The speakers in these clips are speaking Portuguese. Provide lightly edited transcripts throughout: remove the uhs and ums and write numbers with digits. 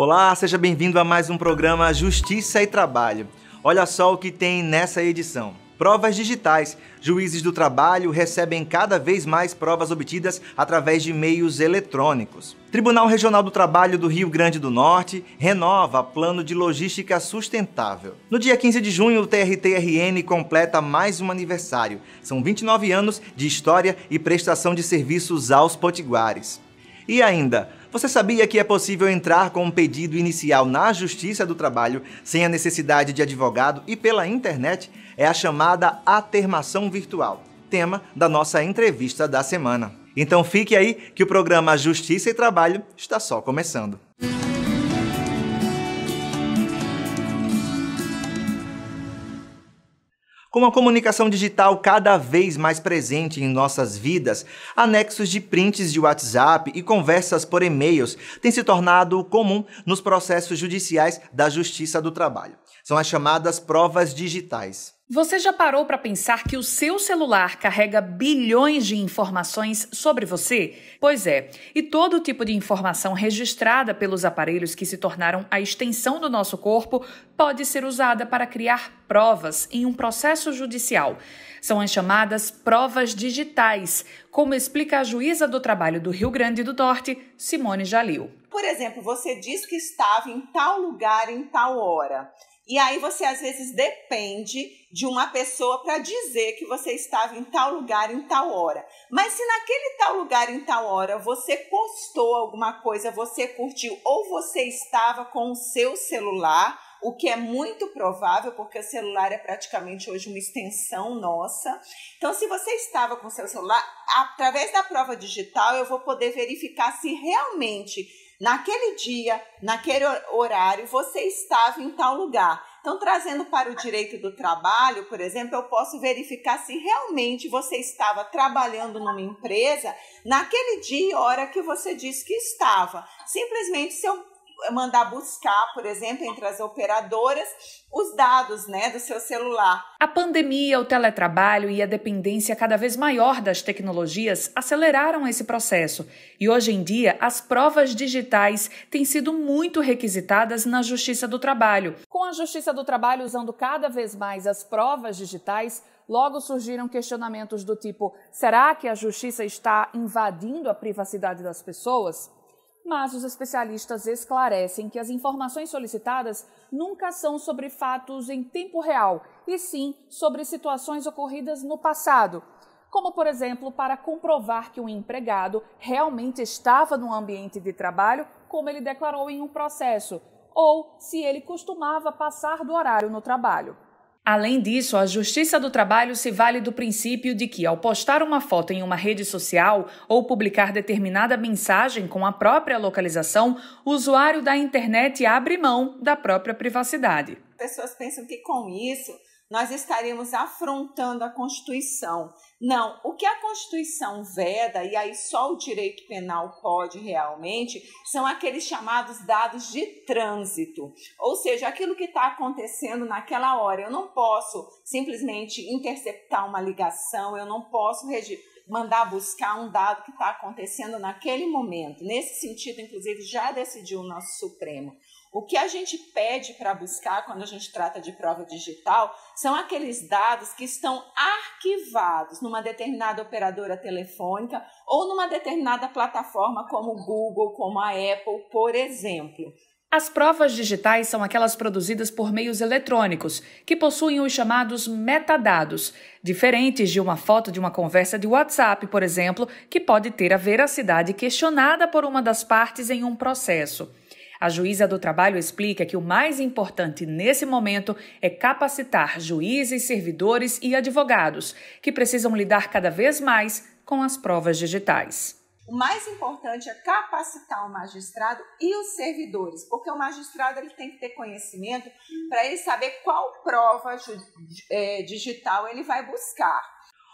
Olá, seja bem-vindo a mais um programa Justiça e Trabalho. Olha só o que tem nessa edição. Provas digitais. Juízes do trabalho recebem cada vez mais provas obtidas através de meios eletrônicos. Tribunal Regional do Trabalho do Rio Grande do Norte renova plano de logística sustentável. No dia 15 de junho, o TRT-RN completa mais um aniversário. São 29 anos de história e prestação de serviços aos potiguares. E ainda, você sabia que é possível entrar com um pedido inicial na Justiça do Trabalho sem a necessidade de advogado e pela internet? É a chamada atermação virtual, tema da nossa entrevista da semana. Então fique aí que o programa Justiça e Trabalho está só começando. Com a comunicação digital cada vez mais presente em nossas vidas, anexos de prints de WhatsApp e conversas por e-mails têm se tornado comum nos processos judiciais da Justiça do Trabalho. São as chamadas provas digitais. Você já parou para pensar que o seu celular carrega bilhões de informações sobre você? Pois é, e todo tipo de informação registrada pelos aparelhos que se tornaram a extensão do nosso corpo pode ser usada para criar provas em um processo judicial. São as chamadas provas digitais, como explica a juíza do trabalho do Rio Grande do Norte, Simone Jalil. Por exemplo, você diz que estava em tal lugar em tal hora. E aí você às vezes depende de uma pessoa para dizer que você estava em tal lugar em tal hora. Mas se naquele tal lugar em tal hora você postou alguma coisa, você curtiu ou você estava com o seu celular, o que é muito provável porque o celular é praticamente hoje uma extensão nossa. Então, se você estava com o seu celular, através da prova digital eu vou poder verificar se realmente naquele dia, naquele horário, você estava em tal lugar. Então, trazendo para o direito do trabalho, por exemplo, eu posso verificar se realmente você estava trabalhando numa empresa naquele dia e hora que você disse que estava. Simplesmente, se eu mandar buscar, por exemplo, entre as operadoras, os dados, do seu celular. A pandemia, o teletrabalho e a dependência cada vez maior das tecnologias aceleraram esse processo. E hoje em dia, as provas digitais têm sido muito requisitadas na Justiça do Trabalho. Com a Justiça do Trabalho usando cada vez mais as provas digitais, logo surgiram questionamentos do tipo: será que a Justiça está invadindo a privacidade das pessoas? Mas os especialistas esclarecem que as informações solicitadas nunca são sobre fatos em tempo real, e sim sobre situações ocorridas no passado, como, por exemplo, para comprovar que um empregado realmente estava no ambiente de trabalho, como ele declarou em um processo, ou se ele costumava passar do horário no trabalho. Além disso, a Justiça do Trabalho se vale do princípio de que, ao postar uma foto em uma rede social ou publicar determinada mensagem com a própria localização, o usuário da internet abre mão da própria privacidade. As pessoas pensam que com isso nós estaríamos afrontando a Constituição. Não, o que a Constituição veda, e aí só o direito penal pode realmente, são aqueles chamados dados de trânsito. Ou seja, aquilo que está acontecendo naquela hora. Eu não posso simplesmente interceptar uma ligação, eu não posso mandar buscar um dado que está acontecendo naquele momento. Nesse sentido, inclusive, já decidiu o nosso Supremo. O que a gente pede para buscar quando a gente trata de prova digital são aqueles dados que estão arquivados numa determinada operadora telefônica ou numa determinada plataforma como o Google, como a Apple, por exemplo. As provas digitais são aquelas produzidas por meios eletrônicos, que possuem os chamados metadados, diferentes de uma foto de uma conversa de WhatsApp, por exemplo, que pode ter a veracidade questionada por uma das partes em um processo. A juíza do trabalho explica que o mais importante nesse momento é capacitar juízes, servidores e advogados, que precisam lidar cada vez mais com as provas digitais. O mais importante é capacitar o magistrado e os servidores, porque o magistrado ele tem que ter conhecimento para ele saber qual prova digital ele vai buscar.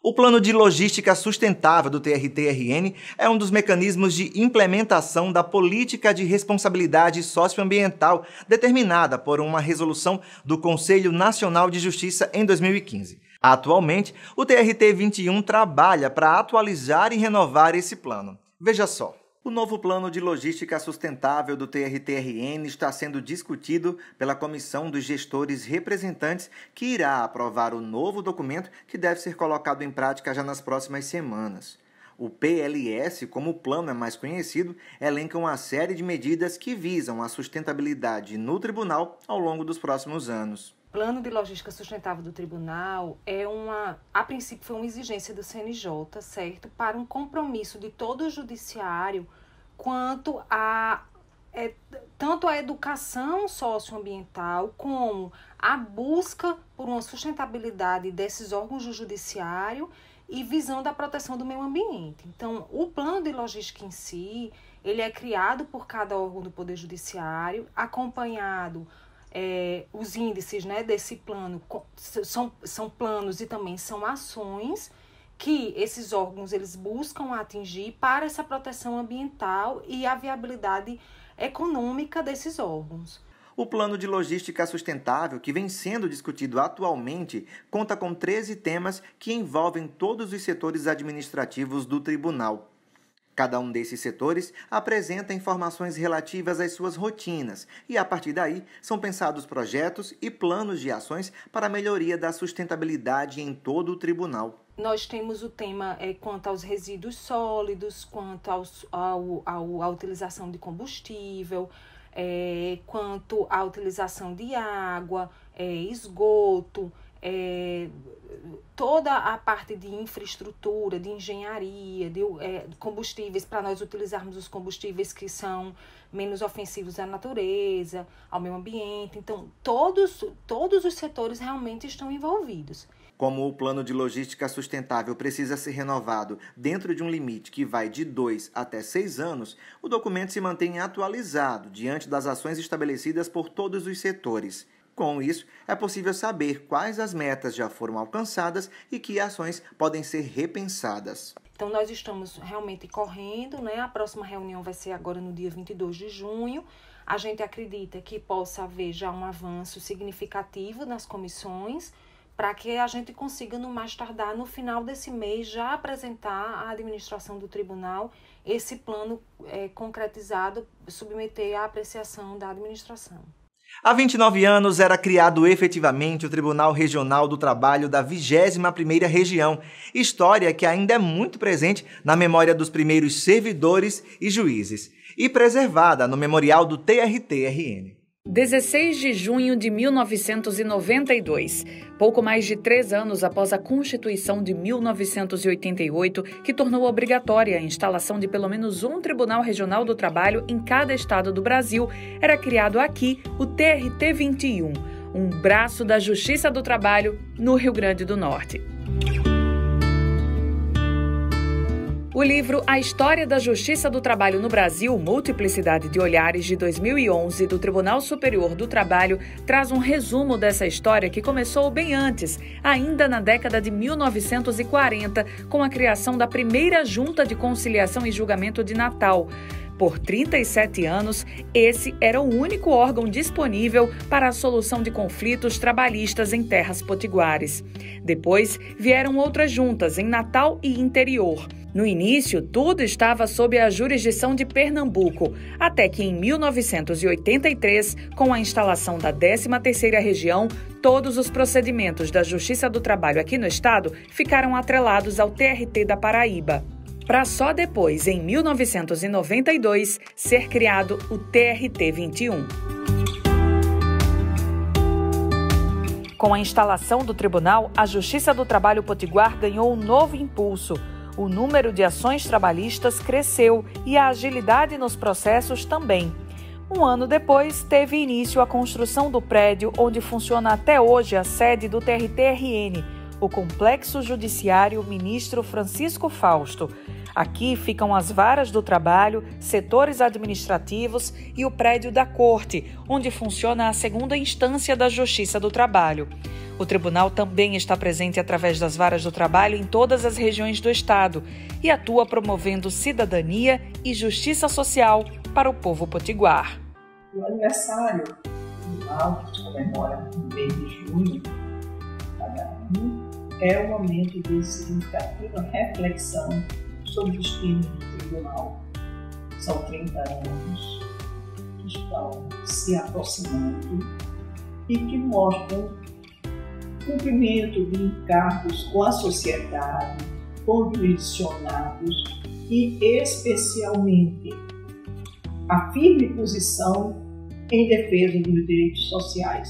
O Plano de Logística Sustentável do TRT-RN é um dos mecanismos de implementação da política de responsabilidade socioambiental determinada por uma resolução do Conselho Nacional de Justiça em 2015. Atualmente, o TRT-21 trabalha para atualizar e renovar esse plano. Veja só. O novo plano de logística sustentável do TRT-RN está sendo discutido pela Comissão dos Gestores Representantes, que irá aprovar o novo documento que deve ser colocado em prática já nas próximas semanas. O PLS, como o plano é mais conhecido, elenca uma série de medidas que visam a sustentabilidade no tribunal ao longo dos próximos anos. O Plano de Logística Sustentável do Tribunal a princípio foi uma exigência do CNJ, certo? Para um compromisso de todo o judiciário quanto tanto a educação socioambiental como a busca por uma sustentabilidade desses órgãos do judiciário e visando a proteção do meio ambiente. Então, o plano de logística em si, ele é criado por cada órgão do Poder Judiciário, acompanhado os índices, né, desse plano são planos e também são ações que esses órgãos eles buscam atingir para essa proteção ambiental e a viabilidade econômica desses órgãos. O Plano de Logística Sustentável, que vem sendo discutido atualmente, conta com 13 temas que envolvem todos os setores administrativos do tribunal. Cada um desses setores apresenta informações relativas às suas rotinas e, a partir daí, são pensados projetos e planos de ações para a melhoria da sustentabilidade em todo o tribunal. Nós temos o tema quanto aos resíduos sólidos, quanto à utilização de combustível, quanto à utilização de água, esgoto, toda a parte de infraestrutura, de engenharia, de combustíveis, para nós utilizarmos os combustíveis que são menos ofensivos à natureza, ao meio ambiente. Então, todos os setores realmente estão envolvidos. Como o plano de logística sustentável precisa ser renovado dentro de um limite que vai de 2 até 6 anos, o documento se mantém atualizado diante das ações estabelecidas por todos os setores. Com isso, é possível saber quais as metas já foram alcançadas e que ações podem ser repensadas. Então, nós estamos realmente correndo, né? A próxima reunião vai ser agora no dia 22 de junho. A gente acredita que possa haver já um avanço significativo nas comissões, para que a gente consiga, no mais tardar, no final desse mês, já apresentar à administração do tribunal esse plano concretizado, submeter à apreciação da administração. Há 29 anos era criado efetivamente o Tribunal Regional do Trabalho da 21ª Região, história que ainda é muito presente na memória dos primeiros servidores e juízes, e preservada no memorial do TRT-RN. 16 de junho de 1992, pouco mais de 3 anos após a Constituição de 1988, que tornou obrigatória a instalação de pelo menos um Tribunal Regional do Trabalho em cada estado do Brasil, era criado aqui o TRT-21, um braço da Justiça do Trabalho no Rio Grande do Norte. O livro A História da Justiça do Trabalho no Brasil, Multiplicidade de Olhares, de 2011, do Tribunal Superior do Trabalho, traz um resumo dessa história que começou bem antes, ainda na década de 1940, com a criação da primeira Junta de Conciliação e Julgamento de Natal. Por 37 anos, esse era o único órgão disponível para a solução de conflitos trabalhistas em terras potiguares. Depois, vieram outras juntas em Natal e interior. No início, tudo estava sob a jurisdição de Pernambuco, até que em 1983, com a instalação da 13ª Região, todos os procedimentos da Justiça do Trabalho aqui no estado ficaram atrelados ao TRT da Paraíba, para só depois, em 1992, ser criado o TRT-21. Com a instalação do tribunal, a Justiça do Trabalho Potiguar ganhou um novo impulso. O número de ações trabalhistas cresceu e a agilidade nos processos também. Um ano depois, teve início a construção do prédio onde funciona até hoje a sede do TRT-RN, o Complexo Judiciário Ministro Francisco Fausto. Aqui ficam as varas do trabalho, setores administrativos e o prédio da Corte, onde funciona a segunda instância da Justiça do Trabalho. O tribunal também está presente através das varas do trabalho em todas as regiões do estado e atua promovendo cidadania e justiça social para o povo potiguar. O aniversário do tribunal, que se comemora no mês de junho, cada ano, é um momento de significativa reflexão sobre os crimes do tribunal. são 30 anos, que estão se aproximando e que mostram cumprimento de encargos com a sociedade, com jurisdicionados e, especialmente, a firme posição em defesa dos direitos sociais.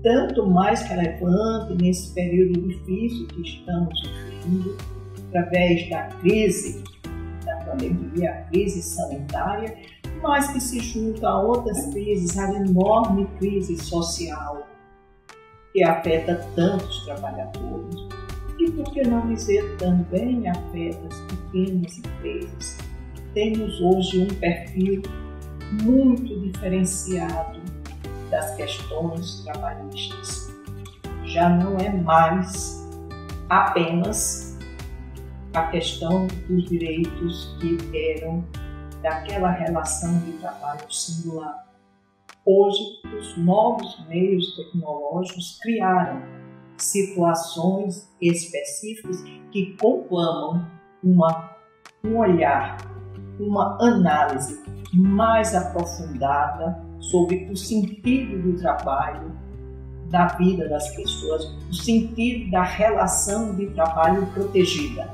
Tanto mais relevante nesse período difícil que estamos vivendo, através da crise, da pandemia, a crise sanitária, mas que se junta a outras crises, a enorme crise social que afeta tantos trabalhadores e, por que não dizer, também afeta as pequenas empresas. Temos hoje um perfil muito diferenciado das questões trabalhistas. Já não é mais apenas a questão dos direitos que eram daquela relação de trabalho singular. Hoje, os novos meios tecnológicos criaram situações específicas que conclamam um olhar, uma análise mais aprofundada sobre o sentido do trabalho na vida das pessoas, o sentido da relação de trabalho protegida.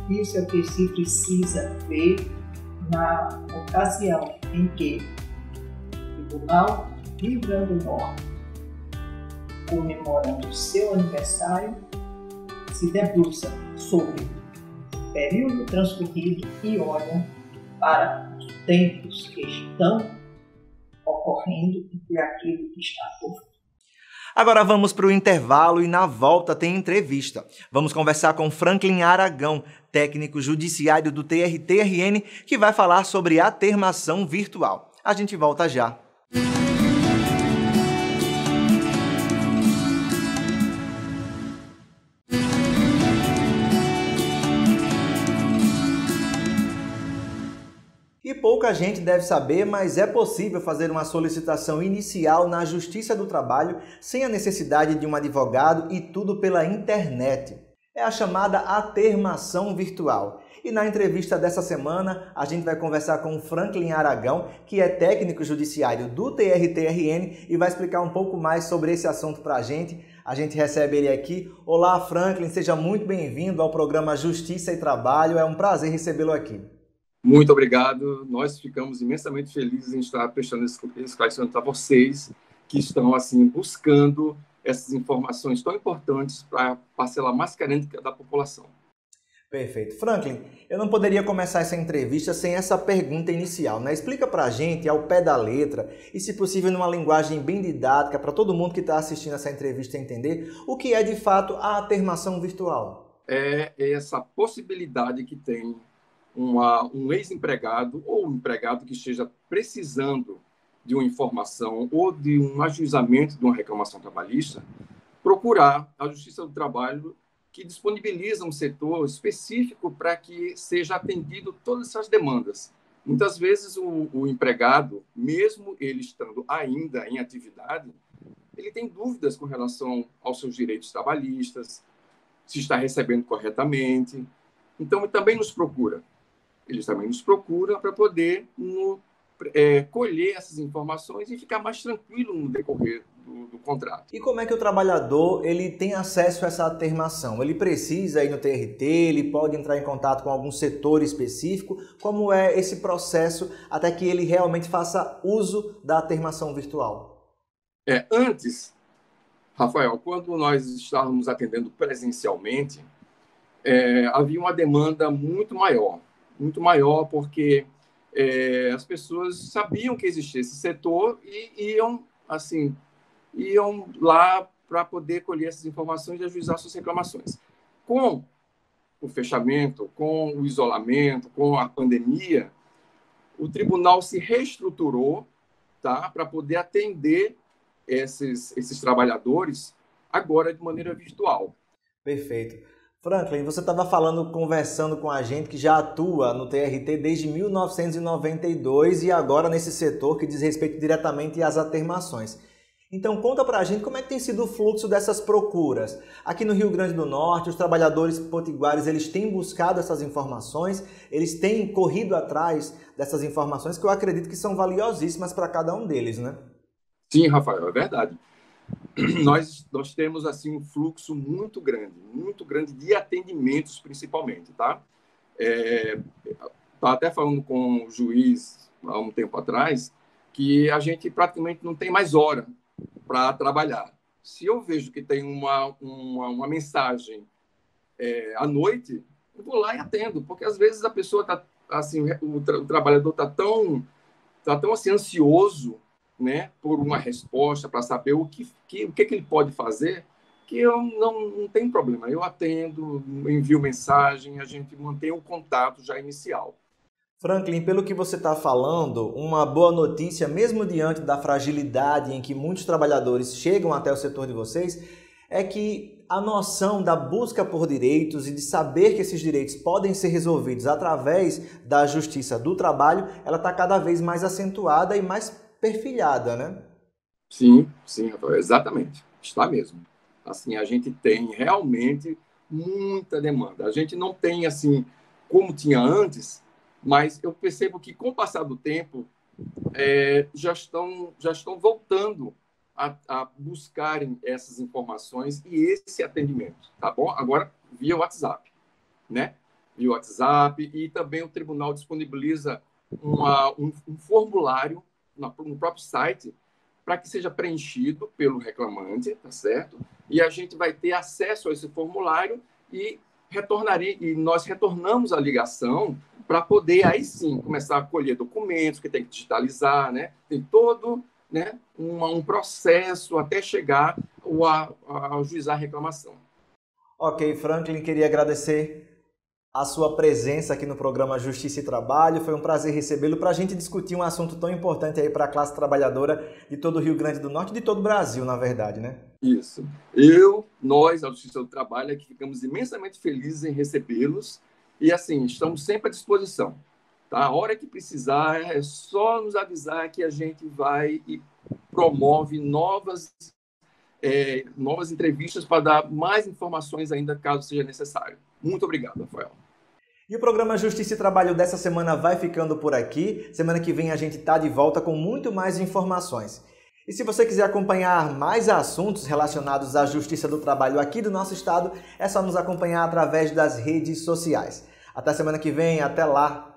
Isso é o que se precisa ver na ocasião em que o Tribunal do Rio Grande do Norte, comemorando seu aniversário, se debruça sobre o período transcorrido e olha para os tempos que estão ocorrendo e por aquilo que está por vir. Agora vamos para o intervalo e na volta tem entrevista. Vamos conversar com Franklin Aragão, técnico judiciário do TRT-RN, que vai falar sobre a termação virtual. A gente volta já. E pouca gente deve saber, mas é possível fazer uma solicitação inicial na Justiça do Trabalho sem a necessidade de um advogado e tudo pela internet. É a chamada atermação virtual. E na entrevista dessa semana, a gente vai conversar com o Franklin Aragão, que é técnico judiciário do TRT-RN e vai explicar um pouco mais sobre esse assunto para a gente. A gente recebe ele aqui. Olá, Franklin, seja muito bem-vindo ao programa Justiça e Trabalho. É um prazer recebê-lo aqui. Muito obrigado. Nós ficamos imensamente felizes em estar prestando esse esclarecimento a vocês que estão assim buscando essas informações tão importantes para a parcela mais carente da população. Perfeito. Franklin, eu não poderia começar essa entrevista sem essa pergunta inicial, né? Explica para a gente, ao pé da letra, e se possível numa linguagem bem didática, para todo mundo que está assistindo essa entrevista entender, o que é de fato a atermação virtual. É essa possibilidade que tem um ex-empregado ou um empregado que esteja precisando de uma informação ou de um ajuizamento de uma reclamação trabalhista, procurar a Justiça do Trabalho, que disponibiliza um setor específico para que seja atendido todas essas demandas. Muitas vezes o empregado, mesmo ele estando ainda em atividade, ele tem dúvidas com relação aos seus direitos trabalhistas, se está recebendo corretamente. Então, ele também nos procura. Eles também nos procuram para poder colher essas informações e ficar mais tranquilo no decorrer do contrato. E como é que o trabalhador ele tem acesso a essa atermação? Ele precisa ir no TRT, ele pode entrar em contato com algum setor específico? Como é esse processo até que ele realmente faça uso da atermação virtual? Antes, Rafael, quando nós estávamos atendendo presencialmente, havia uma demanda muito maior porque as pessoas sabiam que existia esse setor e iam lá para poder colher essas informações e ajuizar suas reclamações. Com o fechamento, com o isolamento, com a pandemia, o tribunal se reestruturou, tá, para poder atender esses trabalhadores agora de maneira virtual. Perfeito. Franklin, você estava conversando com a gente que já atua no TRT desde 1992 e agora nesse setor que diz respeito diretamente às atermações. Então conta pra gente como é que tem sido o fluxo dessas procuras. Aqui no Rio Grande do Norte, os trabalhadores potiguares, eles têm buscado essas informações, eles têm corrido atrás dessas informações que eu acredito que são valiosíssimas para cada um deles, né? Sim, Rafael, é verdade. Nós temos assim um fluxo muito grande de atendimentos principalmente, tá? Estava até falando com o juiz há um tempo atrás que a gente praticamente não tem mais hora para trabalhar. Se eu vejo que tem uma mensagem à noite, eu vou lá e atendo, porque às vezes a pessoa está assim, o trabalhador está tão assim ansioso, né, por uma resposta para saber o que ele pode fazer, que eu não tem problema. Eu atendo, envio mensagem, a gente mantém o contato já inicial. Franklin, pelo que você está falando, uma boa notícia, mesmo diante da fragilidade em que muitos trabalhadores chegam até o setor de vocês, é que a noção da busca por direitos e de saber que esses direitos podem ser resolvidos através da justiça do trabalho, ela está cada vez mais acentuada e mais perfilhada, né? Sim, Rafael, exatamente. Está mesmo. Assim, a gente tem realmente muita demanda. A gente não tem, assim, como tinha antes, mas eu percebo que, com o passar do tempo, já estão voltando a buscarem essas informações e esse atendimento, tá bom? Agora, via WhatsApp, né? Via WhatsApp, e também o tribunal disponibiliza um formulário no próprio site para que seja preenchido pelo reclamante, tá certo? E a gente vai ter acesso a esse formulário e nós retornamos a ligação para poder, aí sim, começar a colher documentos que tem que digitalizar, né? Tem todo, né, um processo até chegar ao ajuizar a reclamação. Ok, Franklin, queria agradecer a sua presença aqui no programa Justiça e Trabalho. Foi um prazer recebê-lo para a gente discutir um assunto tão importante aí para a classe trabalhadora de todo o Rio Grande do Norte e de todo o Brasil, na verdade, né? Isso. Nós, a Justiça do Trabalho, aqui ficamos imensamente felizes em recebê-los e, assim, estamos sempre à disposição. Tá? A hora que precisar, é só nos avisar que a gente vai e promove novas entrevistas para dar mais informações ainda, caso seja necessário. Muito obrigado, Rafael. E o programa Justiça e Trabalho dessa semana vai ficando por aqui. Semana que vem a gente está de volta com muito mais informações. E se você quiser acompanhar mais assuntos relacionados à Justiça do Trabalho aqui do nosso estado, é só nos acompanhar através das redes sociais. Até semana que vem, até lá!